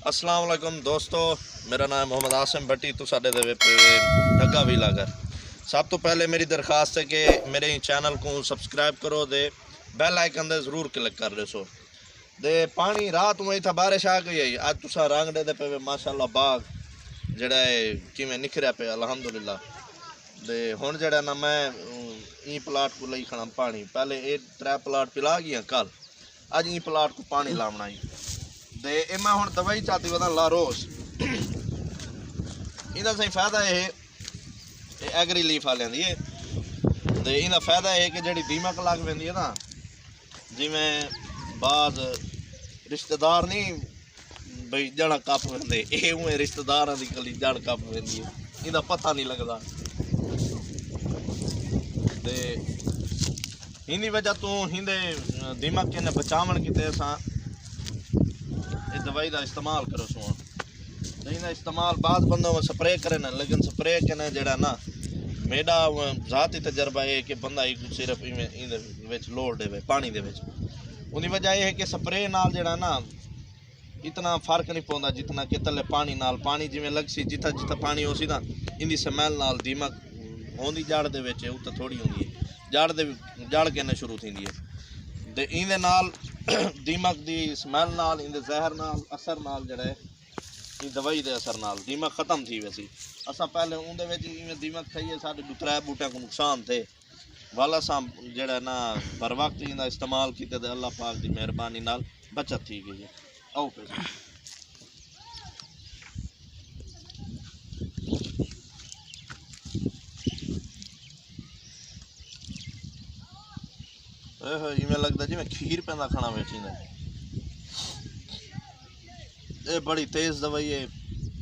अस्सलाम वालेकुम दोस्तों, मेरा नाम मोहम्मद आसिम भट्टी। तो साढ़े दे ढग्गा भी लागर। सब तो पहले मेरी दरखास्त है कि मेरे चैनल को सब्सक्राइब करो दे बैल आइकन दे जरूर क्लिक कर दो दे। पानी रात में था बारिश आ गई अज तुसा रंग दे पे माशाल्लाह बाग जड़ा है किमें निखरिया पे अल्हम्दुलिल्लाह दे। हुण जड़ा ना मैं ई प्लाट को लई खड़ा पानी पहले ये 3 प्लाट पिला गया कल अज ई प्लाट को पानी लावना ही दे। मैं हुण दवाई चाहती वदा लारोस इहदा सही फायदा है एग्री लीफ वाले दी ते इहदा फायदा है कि जड़ी दीमक लग पैंदी है ना जिवें बाज रिश्तेदार नहीं बई जड़ कप पैंदे ये उवें रिश्तेदारां दी गली जड़ कप पैंदी है इहदा पता नहीं लगदा ते इन्हीं वजह तो हिंदे दीमक के बचावन किते असां दवाई का इस्तेमाल करो सुन नहीं ना इस्तेमाल बाद बंदों में स्प्रे करे ना लेकिन स्प्रे के जड़ा ना मेरा ज़ाती तजर्बा है कि बंदा एक सिर्फ इवें लोड़ दे पानी दे उनकी वजह यह है कि स्प्रे नाल जड़ा ना इतना फर्क नहीं पौंदा जितना कि तले पानी नाल पानी जिमें लगसी जिथा जिथा पानी हो सी ना इनकी स्मैल नाल दीमक होंदी जड़ दे विच उत्ते थोड़ी होंदी है जड़ के शुरू थी है ते इहदे नाल दीमक दी स्मैल नाल इहदे जहर नाल असर नाल जड़ा है दवाई दे असर नाल दीमक खत्म थी वैसी। असां पहले उहदे विच इवें दीमक खाइए साडे 2-3 बूटियां को नुकसान थे वाला असां जड़ा ना बर वक्त इहदा इस्तेमाल कीते ते अल्लाह पाक दी मेहरबानी नाल बचत थी गई है। आओ पे इवें लगता जिवें खीर पैंदा खाना बेची ये बड़ी तेज़ दवाई है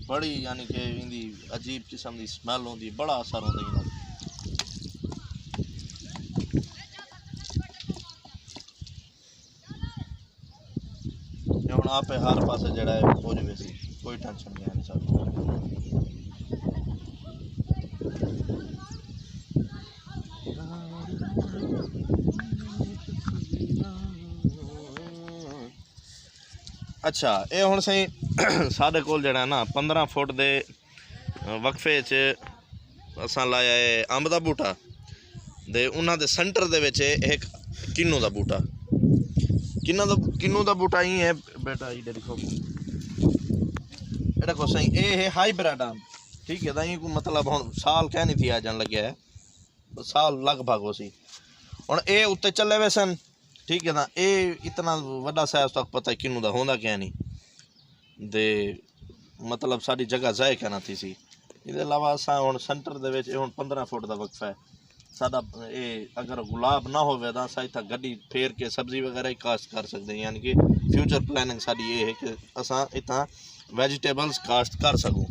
बड़ी यानी कि इनकी अजीब किस्म की स्मैल होती बड़ा असर होता हुण आपे हर पास जड़ा है हो जाए सी कोई टेंशन नहीं है सारी। अच्छा ये हुण सही साढ़े कोल जड़ा ना 15 फुट दे वक्फे च असां लाया है अंब दा बूटा दे उन्हां दे सेंटर दे विच एक किन्नू दा बूटा किन्नू दा बूटा ही है बेटा ये देखो ये देखो सही ये है हाईब्रिड आम ठीक है दाई को मतलब हुण साल कह नहीं थी आ जान लग्या है साल लगभग हो सी हुण ये उत्ते चले वे सन ठीक है ना ये इतना वड्डा साइज तक पता किन्नू दा होंदा क्या नहीं दे मतलब साड़ी जगह जाए क्या ना थी सी। इहदे अलावा असां हुण सेंटर दे विच हुण 15 फुट दा वक्फा है साडा ये अगर गुलाब ना होवे तां असां इत्थां गड्डी फेर के सब्जी वगैरह ही काश्त कर सकते हैं यानी कि फ्यूचर प्लानिंग साड़ी ये है कि असां इत्थां वेजिटेबल्स काश्त कर सकूँ।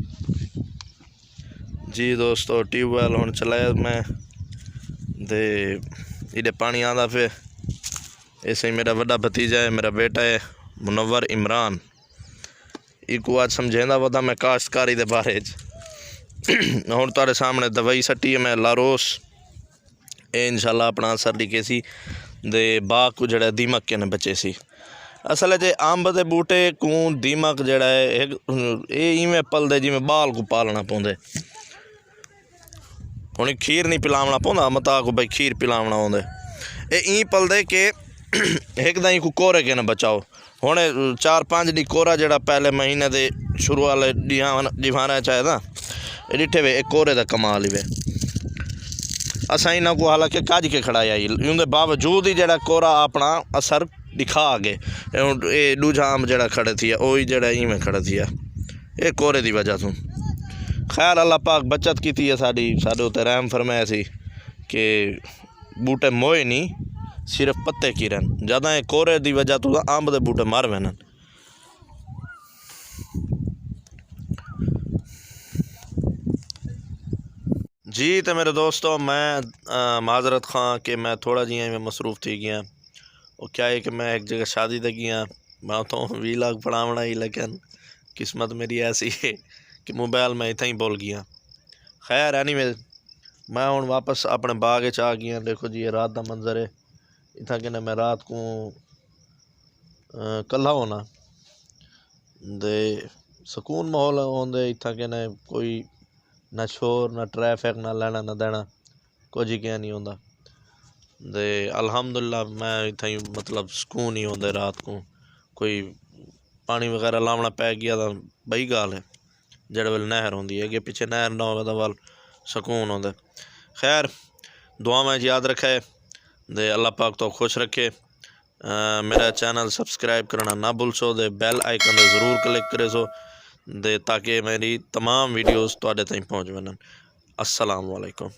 जी दोस्तों ट्यूबवेल हुण चलाया मैं दे इहदे पानी आंदा फिर ऐसे ही मेरा बड़ा भतीजा है मेरा बेटा है मुनव्वर इमरान इको आज समझेंदा वदा मैं काश्तकारी दे बारे हुण तुहाडे सामने दवाई सट्टी है मैं लारोस ए इंशाल्लाह अपना असर दिखे सी दे बाग को जड़ा दीमक के ने बचे सी। असल जे अंब दे बूटे को दीमक जड़ा है ये इवें पलदे जिवें बाल को पालना पौंदे हुण खीर नहीं पिलावना पौंदा मता को भाई खीर पिलावना होंदे ये ई पलदे के एक दाई को कोरे के न बचाओ हुण 4-5 डी कोरा जड़ा पहले महीने दे शुरू वाले दीवाना चाहे ना डिठे वे एक कोरे दा कमाल ही वे असां इन्हां को हालांकि कज के खड़ाया उनके बावजूद ही जड़ा कोरा अपना असर दिखा गए ये दूजा आम जड़ा खड़े थी वही जड़ा इवें खड़े थी ये कोरे की वजह तो खैर अल्लाह पाक बचत की है साड़ी साडे उत्ते रहम फरमाया सी कि बूटे मोए नहीं सिर्फ पत्ते गिरन ज़्यादा कोरे की वजह तो अंब के बूटे मर वैन। जी तो मेरे दोस्तों मैं माजरत खां कि मैं थोड़ा जिया में मसरूफ़ थी गया और क्या है कि मैं एक जगह शादी दे गया मैं तो वीलॉग बनावना ही लेकिन किस्मत मेरी ऐसी है कि मोबाइल में इतना ही बोल गया। खैर एनीवे मैं हुण वापस अपने बाग आ गया। देखो जी ये रात का मंजर है इतना कि मैं रात को कल्ला होना दे सकून माहौल होंदे इत्थै कन्नै कोई ना शोर ना ट्रैफिक ना लैना ना देना कुछ क्या नहीं होंदा दे अल्हम्दुलिल्लाह मैं इत्थै मतलब सकून ही होंदे रात को कोई पानी वगैरह लावना पै गया तो बई गाल है जेह्ड़े वेल नहर होंदी है अगे पिच्छे नहर ना होवे तो वाल सकून होंदा खैर दुआ में याद रखे दे अल्लाह पाक तो खुश रखे मेरा चैनल सब्सक्राइब करना ना भूलसो दे बैल आइकन ज़रूर क्लिक करे सो दे ताकि मेरी तमाम वीडियोज़ तुहाडे ताईं पहुँच वञन। अस्सलाम वालेकुम।